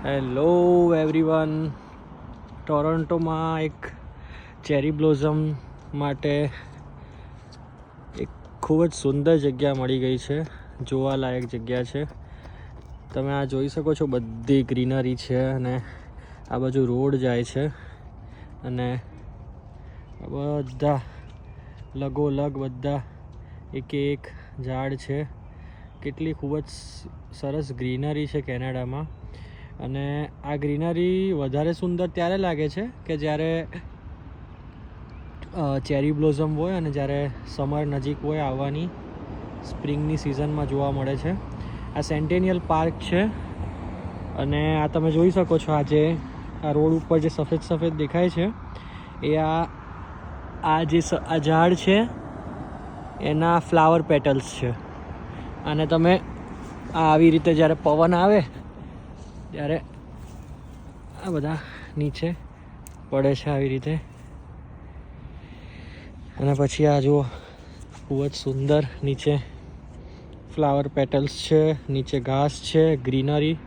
Hello everyone, ટોરોન્ટોમાં એક cherry blossom માટે એક ખૂબ જ સુંદર જગ્યા મળી ગઈ છે. જોવાલાયક જગ્યા છે. તમે આ જોઈ શકો છો, બધી ગ્રીનરી છે અને આ બાજુ રોડ જાય છે અને બધા લગોલગ બધા એક એક ઝાડ છે. કેટલી ખૂબ જ સરસ ગ્રીનરી છે કેનેડામાં. અને આ ગ્રીનરી વધારે સુંદર ત્યારે લાગે છે કે જ્યારે ચેરી બ્લોઝમ હોય અને જ્યારે સમર નજીક હોય આવવાની, સ્પ્રિંગની સિઝનમાં જોવા મળે છે. આ સેન્ટેનિયલ પાર્ક છે અને આ તમે જોઈ શકો છો, આ રોડ ઉપર જે સફેદ સફેદ દેખાય છે એ આ ઝાડ છે એના ફ્લાવર પેટલ્સ છે. અને તમે આવી રીતે જ્યારે પવન આવે ત્યારે આ બધા નીચે પડે છે આવી રીતે. અને પછી આ જુઓ, ખૂબ જ સુંદર નીચે ફ્લાવર પેટલ્સ છે, નીચે ઘાસ છે, ગ્રીનરી.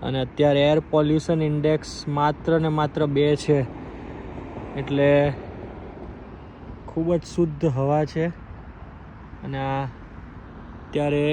અને અત્યારે એર પોલ્યુશન ઇન્ડેક્સ માત્ર ને માત્ર 2 છે, એટલે ખૂબ જ શુદ્ધ હવા છે. અને આ અત્યારે